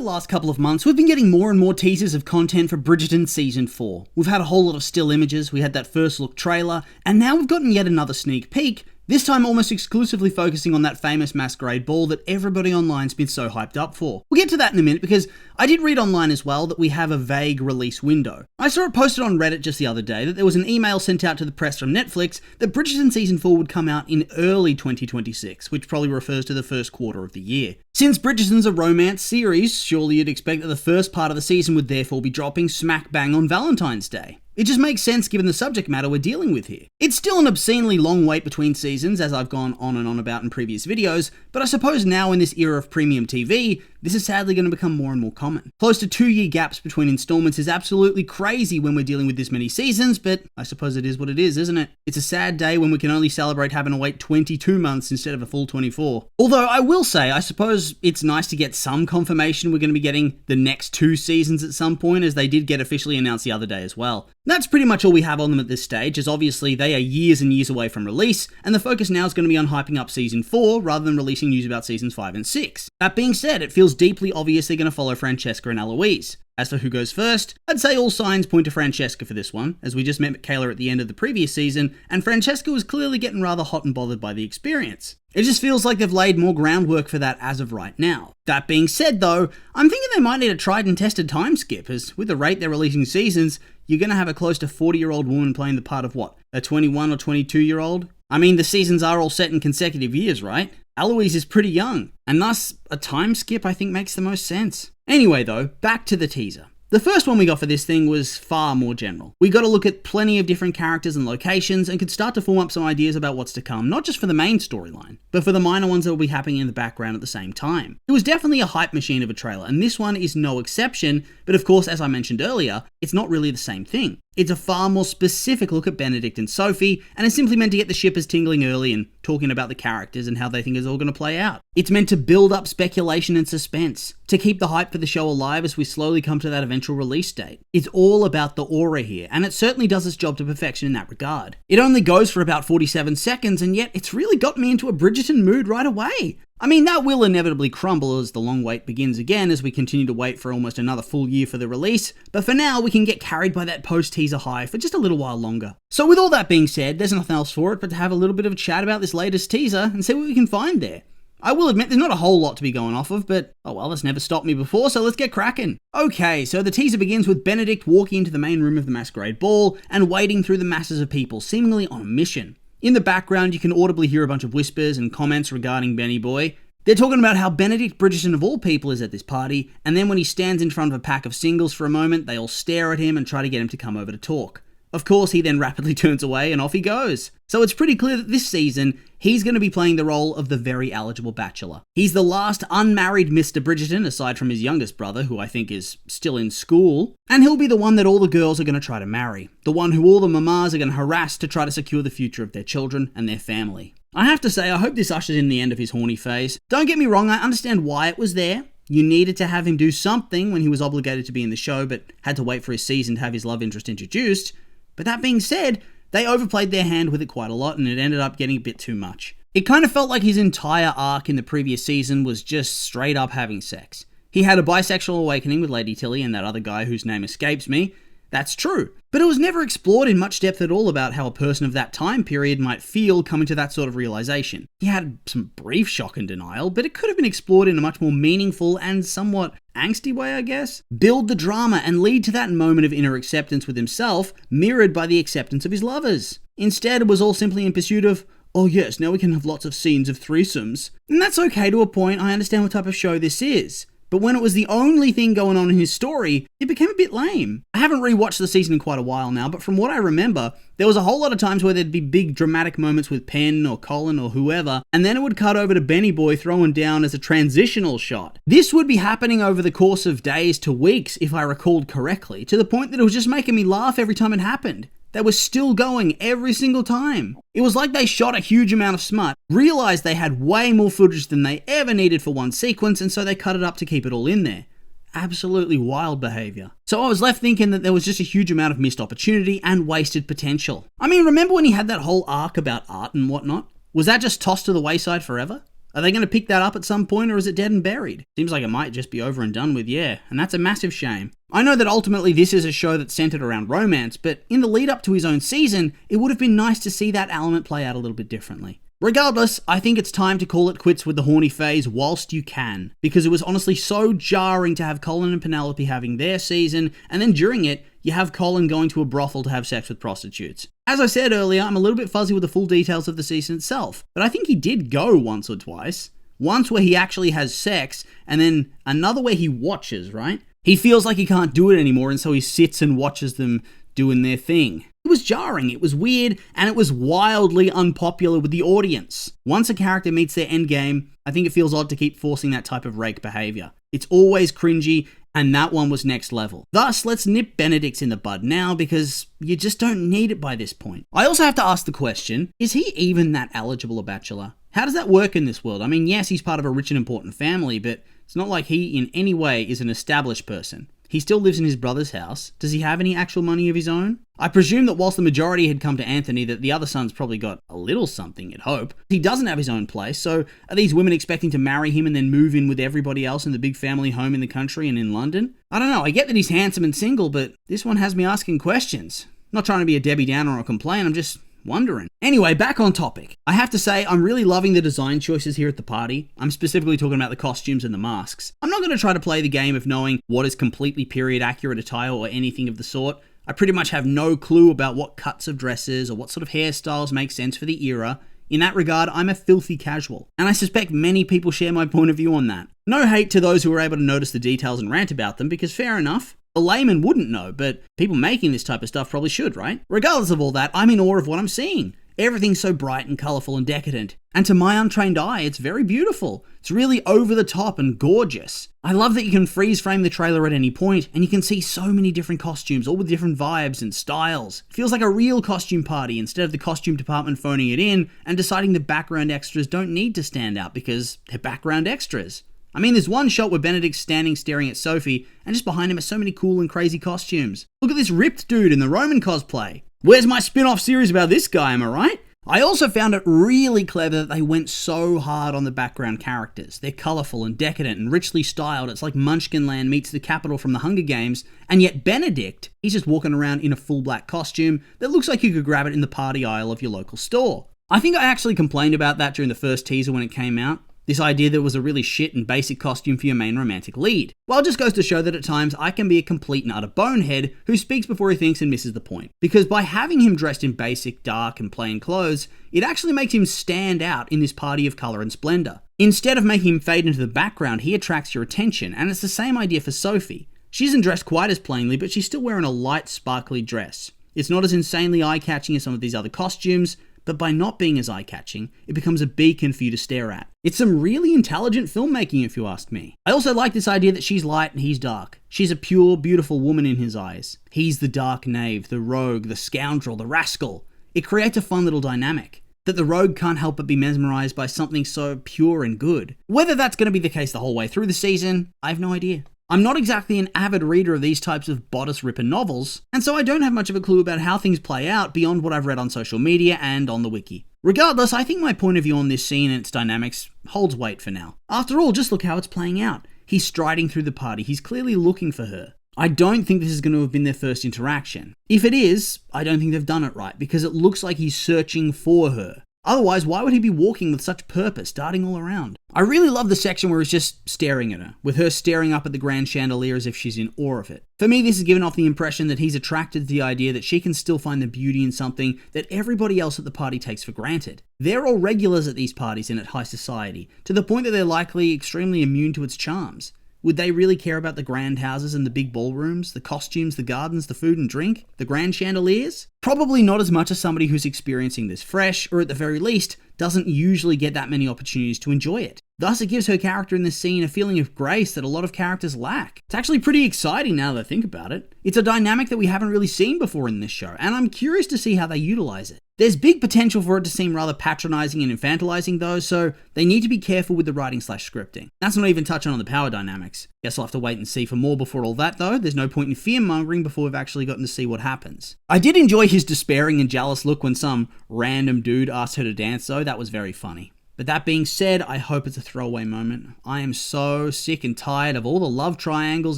the last couple of months, we've been getting more and more teasers of content for Bridgerton Season 4. We've had a whole lot of still images, we had that first look trailer, and now we've gotten yet another sneak peek, this time almost exclusively focusing on that famous masquerade ball that everybody online's been so hyped up for. We'll get to that in a minute because I did read online as well that we have a vague release window. I saw it posted on Reddit just the other day that there was an email sent out to the press from Netflix that Bridgerton Season 4 would come out in early 2026, which probably refers to the first quarter of the year. Since Bridgerton's a romance series, surely you'd expect that the first part of the season would therefore be dropping smack bang on Valentine's Day. It just makes sense given the subject matter we're dealing with here. It's still an obscenely long wait between seasons, as I've gone on and on about in previous videos, but I suppose now in this era of premium TV, this is sadly going to become more and more common. Close to 2-year gaps between installments is absolutely crazy when we're dealing with this many seasons, but I suppose it is what it is, isn't it? It's a sad day when we can only celebrate having to wait 22 months instead of a full 24. Although I will say, I suppose it's nice to get some confirmation we're going to be getting the next 2 seasons at some point, as they did get officially announced the other day as well. That's pretty much all we have on them at this stage, as obviously they are years and years away from release, and the focus now is going to be on hyping up Season 4 rather than releasing news about Seasons 5 and 6. That being said, it feels deeply obvious they're going to follow Francesca and Eloise. As for who goes first, I'd say all signs point to Francesca for this one, as we just met Michaela at the end of the previous season, and Francesca was clearly getting rather hot and bothered by the experience. It just feels like they've laid more groundwork for that as of right now. That being said though, I'm thinking they might need a tried and tested time skip, as with the rate they're releasing seasons, you're going to have a close to 40-year-old woman playing the part of what, a 21 or 22-year-old? I mean, the seasons are all set in consecutive years, right? Eloise is pretty young, and thus, a time skip I think makes the most sense. Anyway though, back to the teaser. The first one we got for this thing was far more general. We got to look at plenty of different characters and locations and could start to form up some ideas about what's to come, not just for the main storyline, but for the minor ones that will be happening in the background at the same time. It was definitely a hype machine of a trailer, and this one is no exception, but of course, as I mentioned earlier, it's not really the same thing. It's a far more specific look at Benedict and Sophie, and it's simply meant to get the shippers tingling early and talking about the characters and how they think it's all going to play out. It's meant to build up speculation and suspense, to keep the hype for the show alive as we slowly come to that eventual release date. It's all about the aura here, and it certainly does its job to perfection in that regard. It only goes for about 47 seconds, and yet it's really got me into a Bridgerton mood right away. I mean, that will inevitably crumble as the long wait begins again as we continue to wait for almost another full year for the release, but for now we can get carried by that post-teaser high for just a little while longer. So with all that being said, there's nothing else for it but to have a little bit of a chat about this latest teaser and see what we can find there. I will admit there's not a whole lot to be going off of, but oh well, that's never stopped me before, so let's get cracking. Okay, so the teaser begins with Benedict walking into the main room of the masquerade ball and wading through the masses of people, seemingly on a mission. In the background, you can audibly hear a bunch of whispers and comments regarding Benny Boy. They're talking about how Benedict Bridgerton of all people is at this party, and then when he stands in front of a pack of singles for a moment, they all stare at him and try to get him to come over to talk. Of course, he then rapidly turns away and off he goes. So it's pretty clear that this season, he's going to be playing the role of the very eligible bachelor. He's the last unmarried Mr. Bridgerton, aside from his youngest brother, who I think is still in school, and he'll be the one that all the girls are going to try to marry. The one who all the mamas are going to harass to try to secure the future of their children and their family. I have to say, I hope this ushers in the end of his horny phase. Don't get me wrong, I understand why it was there. You needed to have him do something when he was obligated to be in the show, but had to wait for his season to have his love interest introduced. But that being said, they overplayed their hand with it quite a lot, and it ended up getting a bit too much. It kind of felt like his entire arc in the previous season was just straight up having sex. He had a bisexual awakening with Lady Tilly and that other guy whose name escapes me. That's true. But it was never explored in much depth at all about how a person of that time period might feel coming to that sort of realization. He had some brief shock and denial, but it could have been explored in a much more meaningful and somewhat angsty way, I guess. Build the drama and lead to that moment of inner acceptance with himself, mirrored by the acceptance of his lovers. Instead, it was all simply in pursuit of, oh yes, now we can have lots of scenes of threesomes. And that's okay to a point, I understand what type of show this is. But when it was the only thing going on in his story, it became a bit lame. I haven't rewatched the season in quite a while now, but from what I remember, there was a whole lot of times where there'd be big dramatic moments with Penn or Colin or whoever, and then it would cut over to Benny Boy throwing down as a transitional shot. This would be happening over the course of days to weeks, if I recalled correctly, to the point that it was just making me laugh every time it happened. They were still going every single time. It was like they shot a huge amount of smut, realized they had way more footage than they ever needed for one sequence, and so they cut it up to keep it all in there. Absolutely wild behavior. So I was left thinking that there was just a huge amount of missed opportunity and wasted potential. I mean, remember when he had that whole arc about art and whatnot? Was that just tossed to the wayside forever? Are they going to pick that up at some point, or is it dead and buried? Seems like it might just be over and done with, yeah, and that's a massive shame. I know that ultimately this is a show that's centered around romance, but in the lead up to his own season, it would have been nice to see that element play out a little bit differently. Regardless, I think it's time to call it quits with the horny phase whilst you can, because it was honestly so jarring to have Colin and Penelope having their season, and then during it, you have Colin going to a brothel to have sex with prostitutes. As I said earlier, I'm a little bit fuzzy with the full details of the season itself, but I think he did go once or twice. Once where he actually has sex, and then another where he watches, right? He feels like he can't do it anymore, and so he sits and watches them doing their thing. It was jarring, it was weird, and it was wildly unpopular with the audience. Once a character meets their endgame, I think it feels odd to keep forcing that type of rake behaviour. It's always cringy, and that one was next level. Thus, let's nip Benedict in the bud now, because you just don't need it by this point. I also have to ask the question, is he even that eligible a bachelor? How does that work in this world? I mean, yes, he's part of a rich and important family, but it's not like he in any way is an established person. He still lives in his brother's house. Does he have any actual money of his own? I presume that whilst the majority had come to Anthony, that the other son's probably got a little something, you'd hope. He doesn't have his own place, so are these women expecting to marry him and then move in with everybody else in the big family home in the country and in London? I don't know, I get that he's handsome and single, but this one has me asking questions. Not trying to be a Debbie Downer or complain, I'm just wondering. Anyway, back on topic. I have to say, I'm really loving the design choices here at the party. I'm specifically talking about the costumes and the masks. I'm not going to try to play the game of knowing what is completely period accurate attire or anything of the sort. I pretty much have no clue about what cuts of dresses or what sort of hairstyles make sense for the era. In that regard, I'm a filthy casual, and I suspect many people share my point of view on that. No hate to those who were able to notice the details and rant about them, because fair enough. A layman wouldn't know, but people making this type of stuff probably should, right? Regardless of all that, I'm in awe of what I'm seeing. Everything's so bright and colourful and decadent. And to my untrained eye, it's very beautiful. It's really over the top and gorgeous. I love that you can freeze frame the trailer at any point, and you can see so many different costumes, all with different vibes and styles. It feels like a real costume party instead of the costume department phoning it in and deciding the background extras don't need to stand out because they're background extras. I mean, there's one shot where Benedict's standing staring at Sophie, and just behind him are so many cool and crazy costumes. Look at this ripped dude in the Roman cosplay. Where's my spin-off series about this guy, am I right? I also found it really clever that they went so hard on the background characters. They're colourful and decadent and richly styled. It's like Munchkinland meets the Capitol from the Hunger Games, and yet Benedict, he's just walking around in a full black costume that looks like you could grab it in the party aisle of your local store. I think I actually complained about that during the first teaser when it came out. This idea that it was a really shit and basic costume for your main romantic lead. Well, it just goes to show that at times I can be a complete and utter bonehead who speaks before he thinks and misses the point. Because by having him dressed in basic, dark and plain clothes, it actually makes him stand out in this party of colour and splendour. Instead of making him fade into the background, he attracts your attention, and it's the same idea for Sophie. She isn't dressed quite as plainly, but she's still wearing a light, sparkly dress. It's not as insanely eye-catching as some of these other costumes, but by not being as eye-catching, it becomes a beacon for you to stare at. It's some really intelligent filmmaking, if you ask me. I also like this idea that she's light and he's dark. She's a pure, beautiful woman in his eyes. He's the dark knave, the rogue, the scoundrel, the rascal. It creates a fun little dynamic. That the rogue can't help but be mesmerized by something so pure and good. Whether that's going to be the case the whole way through the season, I have no idea. I'm not exactly an avid reader of these types of bodice-ripper novels, and so I don't have much of a clue about how things play out beyond what I've read on social media and on the wiki. Regardless, I think my point of view on this scene and its dynamics holds weight for now. After all, just look how it's playing out. He's striding through the party, he's clearly looking for her. I don't think this is going to have been their first interaction. If it is, I don't think they've done it right, because it looks like he's searching for her. Otherwise, why would he be walking with such purpose, darting all around? I really love the section where he's just staring at her, with her staring up at the grand chandelier as if she's in awe of it. For me, this is giving off the impression that he's attracted to the idea that she can still find the beauty in something that everybody else at the party takes for granted. They're all regulars at these parties and at high society, to the point that they're likely extremely immune to its charms. Would they really care about the grand houses and the big ballrooms, the costumes, the gardens, the food and drink, the grand chandeliers? Probably not as much as somebody who's experiencing this fresh, or at the very least, doesn't usually get that many opportunities to enjoy it. Thus, it gives her character in this scene a feeling of grace that a lot of characters lack. It's actually pretty exciting now that I think about it. It's a dynamic that we haven't really seen before in this show, and I'm curious to see how they utilize it. There's big potential for it to seem rather patronizing and infantilizing though, so they need to be careful with the writing/scripting. That's not even touching on the power dynamics. Guess I'll have to wait and see for more before all that though. There's no point in fear-mongering before we've actually gotten to see what happens. I did enjoy his despairing and jealous look when some random dude asked her to dance though. That was very funny. But that being said, I hope it's a throwaway moment. I am so sick and tired of all the love triangles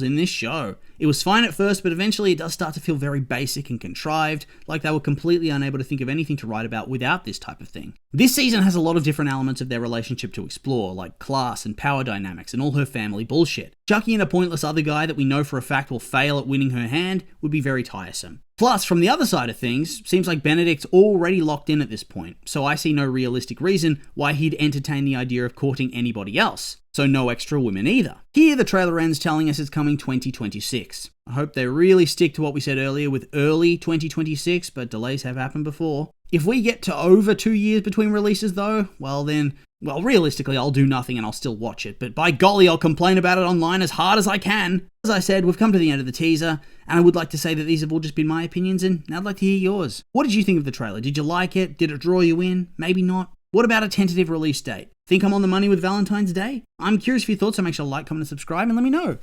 in this show. It was fine at first, but eventually it does start to feel very basic and contrived, like they were completely unable to think of anything to write about without this type of thing. This season has a lot of different elements of their relationship to explore, like class and power dynamics and all her family bullshit. Chucking in a pointless other guy that we know for a fact will fail at winning her hand would be very tiresome. Plus, from the other side of things, seems like Benedict's already locked in at this point, so I see no realistic reason why he'd entertain the idea of courting anybody else. So no extra women either. Here the trailer ends telling us it's coming 2026. I hope they really stick to what we said earlier with early 2026, but delays have happened before. If we get to over 2 years between releases though, well, realistically I'll do nothing and I'll still watch it, but by golly I'll complain about it online as hard as I can. As I said, we've come to the end of the teaser, and I would like to say that these have all just been my opinions, and now I'd like to hear yours. What did you think of the trailer? Did you like it? Did it draw you in? Maybe not. What about a tentative release date? Think I'm on the money with Valentine's Day? I'm curious for your thoughts, so make sure to like, comment, and subscribe, and let me know.